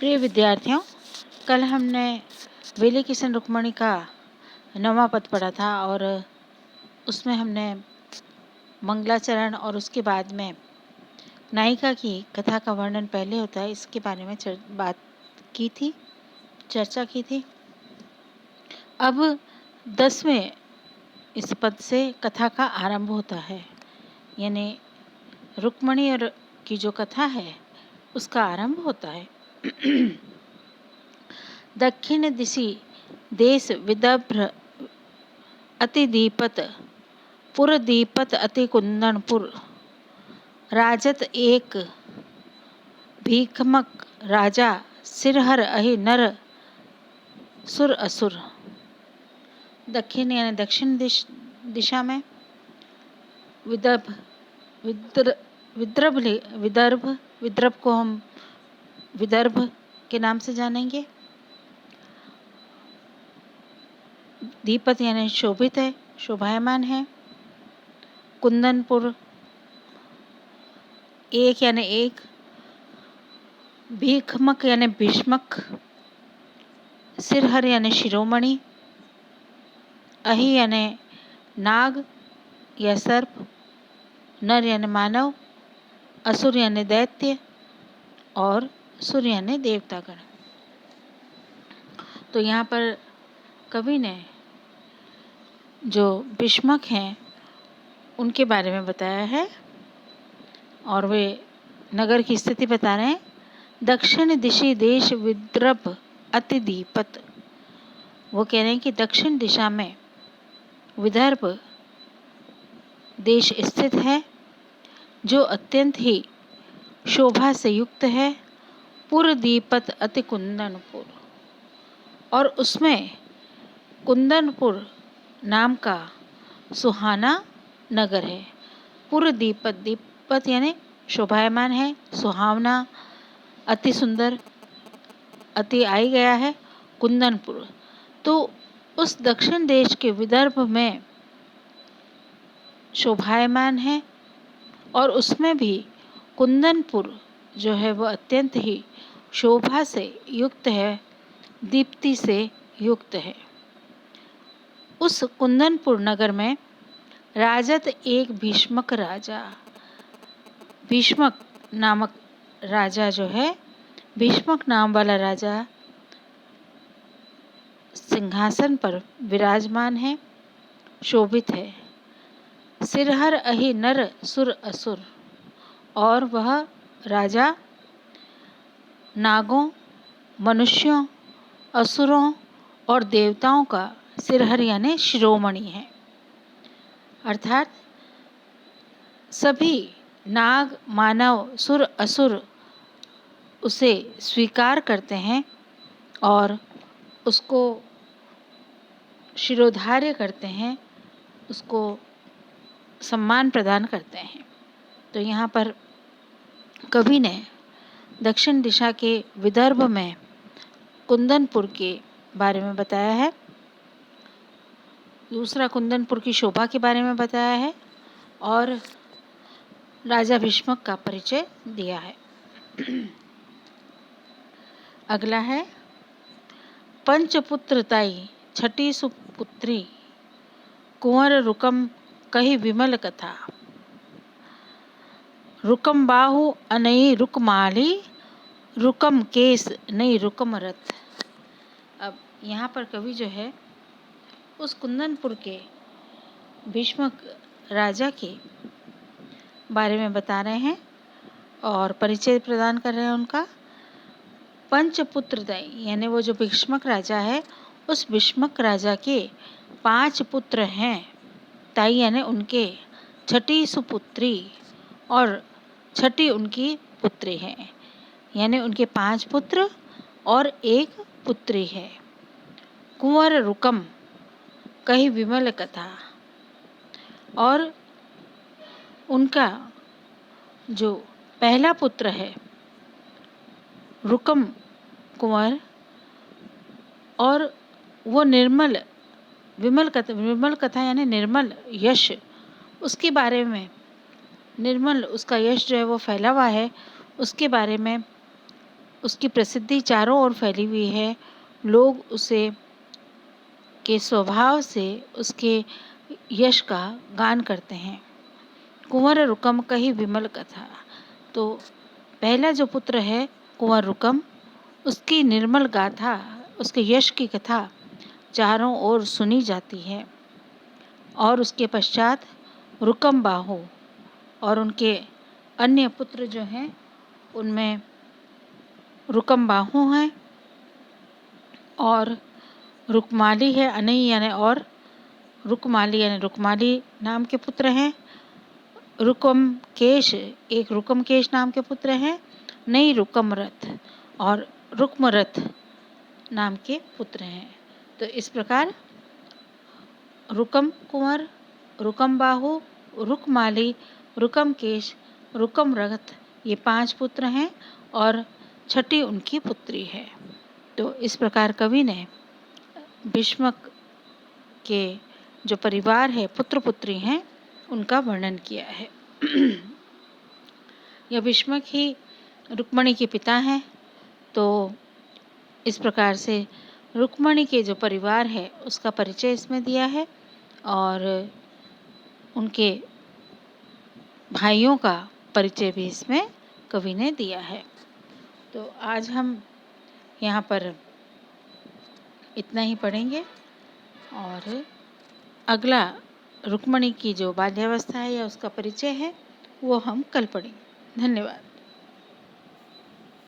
प्रिय विद्यार्थियों, कल हमने वेले किशन रुक्मणी का 9वां पद पढ़ा था और उसमें हमने मंगलाचरण और उसके बाद में नायिका की कथा का वर्णन पहले होता है इसके बारे में चर्चा की थी। अब 10वें इस पद से कथा का आरंभ होता है, यानी रुक्मणी और की जो कथा है उसका आरंभ होता है। दक्षिण दिशि देश विदर्भ अति दीपत पुर दीपत अति कुंदनपुर राजत एक भीखमक राजा सिरहर अहि नर सुर असुर। दक्षिण यानी दक्षिण दिशा में विदर्भ को हम विदर्भ के नाम से जानेंगे। दीपत यानी शोभित है, शोभायमान है। कुंदनपुर एक यानी एक, भीखमक यानी भीष्मक, सिरहर यानी शिरोमणि, अहि यानी नाग या सर्प, नर यानी मानव, असुर यानी दैत्य और सुर यानी देवतागण। तो यहाँ पर कवि ने जो भीष्मक हैं उनके बारे में बताया है और वे नगर की स्थिति बता रहे हैं। दक्षिण दिशि देश विदर्भ अति दीपत, वो कह रहे हैं कि दक्षिण दिशा में विदर्भ देश स्थित है जो अत्यंत ही शोभा से युक्त है। पुर दीपत अति कुंदनपुर, और उसमें कुंदनपुर नाम का सुहाना नगर है। पुर दीपत, दीपत यानी शोभायमान है, सुहावना, अति सुंदर, अति आई गया है कुंदनपुर। तो उस दक्षिण देश के विदर्भ में शोभायमान है और उसमें भी कुंदनपुर जो है वह अत्यंत ही शोभा से युक्त है, दीप्ति से युक्त है। उस कुंदनपुर नगर में राजत एक भीष्मक राजा, भीष्मक नामक राजा जो है, भीष्मक नाम वाला राजा सिंहासन पर विराजमान है, शोभित है। सिरहर अहि नर सुर असुर, और वह राजा नागों, मनुष्यों, असुरों और देवताओं का सिरहर यानी शिरोमणि है। अर्थात सभी नाग, मानव, सुर, असुर उसे स्वीकार करते हैं और उसको शिरोधार्य करते हैं, उसको सम्मान प्रदान करते हैं। तो यहाँ पर कवि ने दक्षिण दिशा के विदर्भ में कुंदनपुर के बारे में बताया है, दूसरा कुंदनपुर की शोभा के बारे में बताया है और राजा भीष्मक का परिचय दिया है। अगला है पंचपुत्र ताई छठी सुपुत्री कुंवर रुकम कही विमल कथा। रुकम बाहु अनई रुकमाली रुकम केस नई रुकम रथ। अब यहाँ पर कवि जो है उस कुंदनपुर के भीष्मक राजा के बारे में बता रहे हैं और परिचय प्रदान कर रहे हैं उनका। पंचपुत्रदायी यानी वो जो भीष्मक राजा है, उस भीष्मक राजा के 5 पुत्र हैं। ताई यानी उनके, छठी सुपुत्री और छठी उनकी पुत्री है, यानी उनके 5 पुत्र और 1 पुत्री है। कुंवर रुकम कही विमल कथा, और उनका जो पहला पुत्र है रुकम कुंवर, और वो निर्मल विमल कथा यानी निर्मल यश, उसके बारे में, निर्मल उसका यश जो है वो फैला हुआ है, उसके बारे में उसकी प्रसिद्धि चारों ओर फैली हुई है। लोग उसे के स्वभाव से उसके यश का गान करते हैं। कुंवर रुकम कही विमल कथा। तो पहला जो पुत्र है कुंवर रुकम, उसकी निर्मल गाथा, उसके यश की कथा चारों ओर सुनी जाती है। और उसके पश्चात रुकम बाहू और उनके अन्य पुत्र जो हैं उनमें रुकम बाहू हैं और रुकमाली है, अनई यानी और रुकमाली यानी रुकमाली नाम के पुत्र हैं। रुकमकेश, एक रुकमकेश नाम के पुत्र हैं। नई रुकमरथ और रुकमरथ नाम के पुत्र हैं। तो इस प्रकार रुकम कुंवर, रुकम बाहू, रुकमाली, रुकमकेश, रुकमरथ ये 5 पुत्र हैं और छठी उनकी पुत्री है। तो इस प्रकार कवि ने भीष्मक के जो परिवार है, पुत्र पुत्री हैं, उनका वर्णन किया है। यह भीष्मक ही रुक्मणी के पिता हैं। तो इस प्रकार से रुक्मणी के जो परिवार है उसका परिचय इसमें दिया है और उनके भाइयों का परिचय भी इसमें कवि ने दिया है। तो आज हम यहाँ पर इतना ही पढ़ेंगे और अगला रुक्मणी की जो बाल्यावस्था है या उसका परिचय है वो हम कल पढ़ेंगे। धन्यवाद।